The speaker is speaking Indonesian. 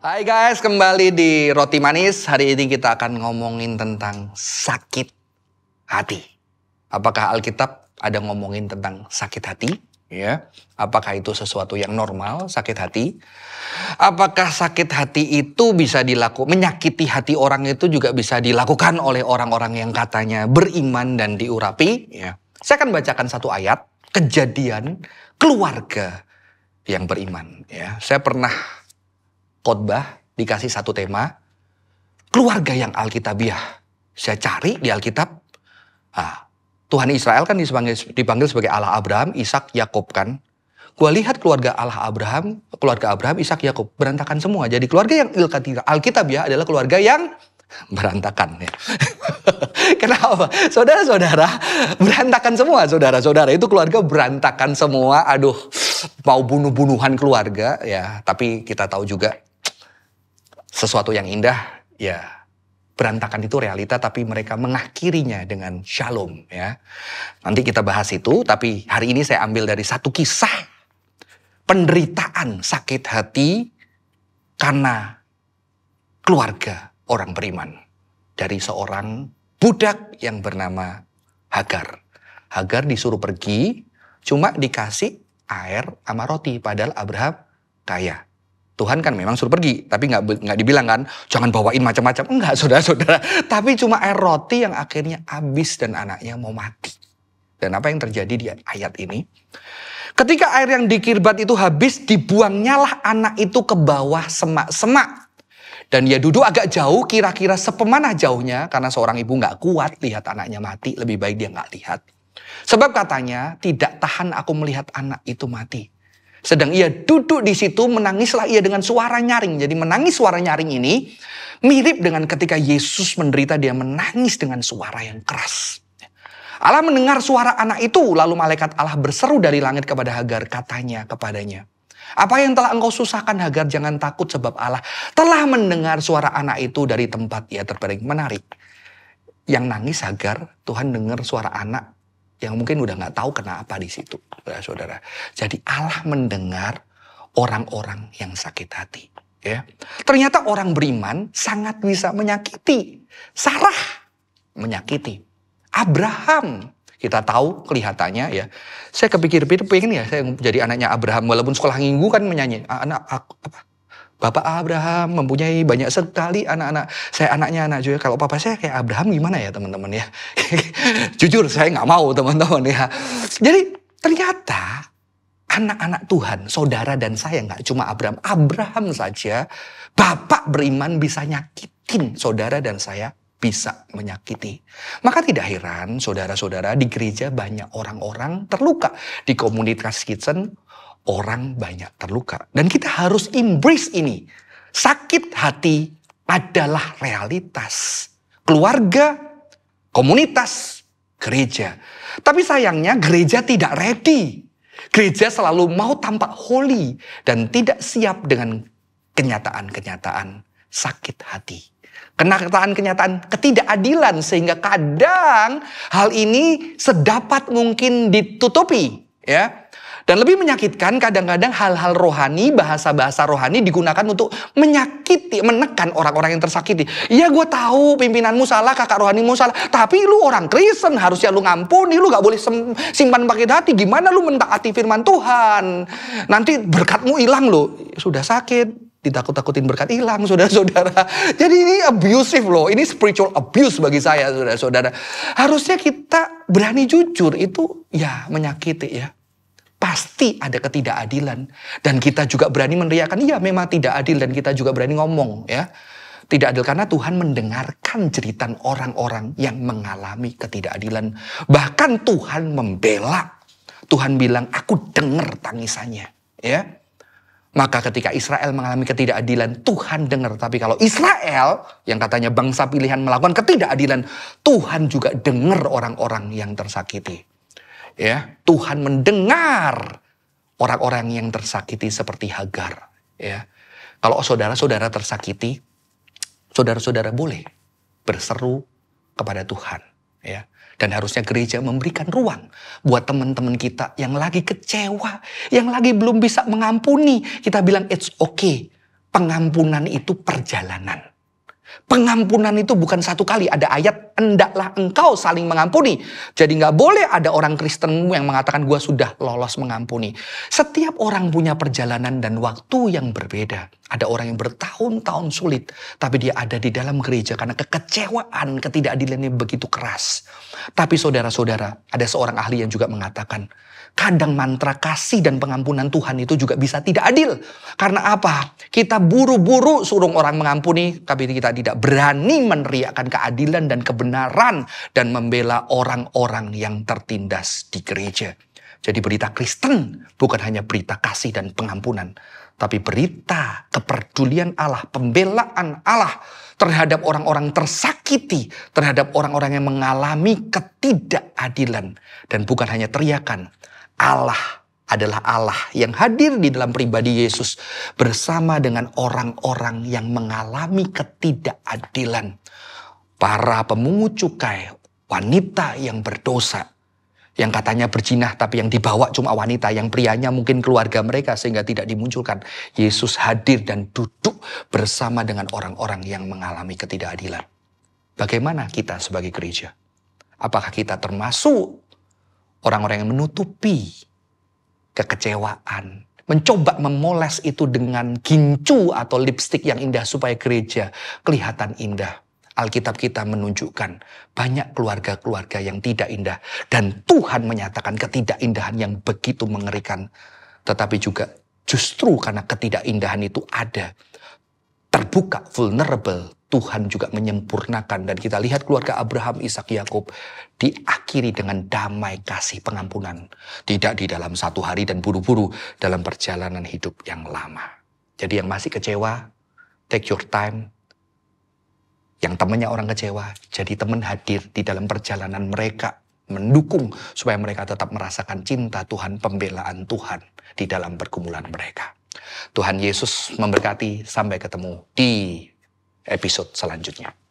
Hai guys, kembali di Roti Manis. Hari ini kita akan ngomongin tentang sakit hati. Apakah Alkitab ada ngomongin tentang sakit hati? Ya. Apakah itu sesuatu yang normal, sakit hati? Apakah sakit hati itu bisa dilakukan, menyakiti hati orang itu juga bisa dilakukan oleh orang-orang yang katanya beriman dan diurapi? Ya. Saya akan bacakan satu ayat, kejadian keluarga yang beriman. Ya. Saya pernah khotbah dikasih satu tema, keluarga yang Alkitabiah. Saya cari di Alkitab, Tuhan Israel kan dipanggil sebagai Allah Abraham, Ishak, Yakub kan. Gua lihat keluarga Abraham, Ishak, Yakub berantakan semua. Jadi keluarga yang Alkitabiah adalah keluarga yang berantakan ya. Kenapa? Saudara-saudara berantakan semua, saudara-saudara itu keluarga berantakan semua. Aduh, mau bunuh-bunuhan keluarga ya. Tapi kita tahu juga sesuatu yang indah ya, berantakan itu realita, tapi mereka mengakhirinya dengan shalom ya. Nanti kita bahas itu, tapi hari ini saya ambil dari satu kisah penderitaan sakit hati karena keluarga orang beriman. Dari seorang budak yang bernama Hagar. Hagar disuruh pergi, cuma dikasih air sama roti, padahal Abraham kaya. Tuhan kan memang suruh pergi, tapi nggak dibilang kan, jangan bawain macam-macam. Enggak, saudara-saudara. Tapi cuma air roti yang akhirnya habis dan anaknya mau mati. Dan apa yang terjadi di ayat ini? Ketika air yang dikirbat itu habis, dibuangnyalah anak itu ke bawah semak-semak. Dan dia duduk agak jauh, kira-kira sepemanah jauhnya, karena seorang ibu nggak kuat lihat anaknya mati, lebih baik dia nggak lihat. Sebab katanya, tidak tahan aku melihat anak itu mati. Sedang ia duduk di situ, menangislah ia dengan suara nyaring. Jadi menangis suara nyaring ini mirip dengan ketika Yesus menderita, dia menangis dengan suara yang keras. Allah mendengar suara anak itu, lalu malaikat Allah berseru dari langit kepada Hagar, katanya kepadanya, apa yang telah engkau susahkan Hagar, jangan takut sebab Allah telah mendengar suara anak itu dari tempat ia terbaring. Menarik. Yang nangis Hagar, Tuhan dengar suara anak yang mungkin udah gak tahu kenapa di situ, saudara. Jadi Allah mendengar orang-orang yang sakit hati. Ya. Ternyata orang beriman sangat bisa menyakiti. Sarah menyakiti. Abraham, kita tahu kelihatannya ya. Saya kepikir-pikir pengen ya saya jadi anaknya Abraham. Walaupun sekolah minggu kan menyanyi, Bapak Abraham mempunyai banyak sekali anak-anak. Saya anaknya anak juga. Kalau papa saya kayak Abraham gimana ya teman-teman ya. Jujur saya nggak mau teman-teman ya. Jadi ternyata anak-anak Tuhan, saudara dan saya nggak cuma Abraham. Abraham saja, bapak beriman bisa nyakitin saudara dan saya bisa menyakiti. Maka tidak heran saudara-saudara di gereja banyak orang-orang terluka. Di komunitas Kitchen orang banyak terluka. Dan kita harus embrace ini. Sakit hati adalah realitas. Keluarga, komunitas, gereja. Tapi sayangnya gereja tidak ready. Gereja selalu mau tampak holy dan tidak siap dengan kenyataan-kenyataan sakit hati. Kenyataan ketidakadilan sehingga kadang hal ini sedapat mungkin ditutupi ya. Dan lebih menyakitkan kadang-kadang hal-hal rohani, bahasa-bahasa rohani digunakan untuk menyakiti, menekan orang-orang yang tersakiti. Iya gue tahu pimpinanmu salah, kakak rohanimu salah. Tapi lu orang Kristen, harusnya lu ngampuni, lu gak boleh simpan pakai hati. Gimana lu mentaati firman Tuhan? Nanti berkatmu hilang lu. Sudah sakit, ditakut-takutin berkat hilang, saudara-saudara. Jadi ini abusive loh, ini spiritual abuse bagi saya, saudara-saudara. Harusnya kita berani jujur, itu ya menyakiti ya. Pasti ada ketidakadilan. Dan kita juga berani meneriakkan, iya memang tidak adil. Dan kita juga berani ngomong ya. Tidak adil karena Tuhan mendengarkan jeritan orang-orang yang mengalami ketidakadilan. Bahkan Tuhan membela. Tuhan bilang, aku dengar tangisannya. Ya. Maka ketika Israel mengalami ketidakadilan, Tuhan dengar. Tapi kalau Israel, yang katanya bangsa pilihan melakukan ketidakadilan, Tuhan juga dengar orang-orang yang tersakiti. Ya, Tuhan mendengar orang-orang yang tersakiti seperti Hagar. Ya, kalau saudara-saudara tersakiti, saudara-saudara boleh berseru kepada Tuhan. Ya, dan harusnya gereja memberikan ruang buat teman-teman kita yang lagi kecewa, yang lagi belum bisa mengampuni. Kita bilang it's okay. pengampunan itu perjalanan. Pengampunan itu bukan satu kali. Ada ayat, hendaklah engkau saling mengampuni. Jadi gak boleh ada orang Kristen yang mengatakan gue sudah lolos mengampuni. Setiap orang punya perjalanan dan waktu yang berbeda. Ada orang yang bertahun-tahun sulit, tapi dia ada di dalam gereja karena kekecewaan, ketidakadilan yang begitu keras. Tapi saudara-saudara, ada seorang ahli yang juga mengatakan, kadang mantra kasih dan pengampunan Tuhan itu juga bisa tidak adil. Karena apa? Kita buru-buru suruh orang mengampuni, tapi kita tidak berani meneriakkan keadilan dan kebenaran dan membela orang-orang yang tertindas di gereja. Jadi berita Kristen bukan hanya berita kasih dan pengampunan, tapi berita kepedulian Allah, pembelaan Allah terhadap orang-orang tersakiti, terhadap orang-orang yang mengalami ketidakadilan. Dan bukan hanya teriakan, Allah adalah Allah yang hadir di dalam pribadi Yesus bersama dengan orang-orang yang mengalami ketidakadilan. Para pemungut cukai, wanita yang berdosa, yang katanya berzinah tapi yang dibawa cuma wanita, yang prianya mungkin keluarga mereka sehingga tidak dimunculkan. Yesus hadir dan duduk bersama dengan orang-orang yang mengalami ketidakadilan. Bagaimana kita sebagai gereja? Apakah kita termasuk orang-orang yang menutupi kekecewaan, mencoba memoles itu dengan gincu atau lipstik yang indah supaya gereja kelihatan indah? Alkitab kita menunjukkan banyak keluarga-keluarga yang tidak indah. Dan Tuhan menyatakan ketidakindahan yang begitu mengerikan. Tetapi juga justru karena ketidakindahan itu ada, terbuka, vulnerable, Tuhan juga menyempurnakan. Dan kita lihat keluarga Abraham, Ishak, Yakub diakhiri dengan damai, kasih, pengampunan. Tidak di dalam satu hari dan buru-buru, dalam perjalanan hidup yang lama. Jadi yang masih kecewa, take your time. Yang temannya orang kecewa, jadi teman hadir di dalam perjalanan mereka. Mendukung supaya mereka tetap merasakan cinta Tuhan, pembelaan Tuhan di dalam pergumulan mereka. Tuhan Yesus memberkati, sampai ketemu di episode selanjutnya.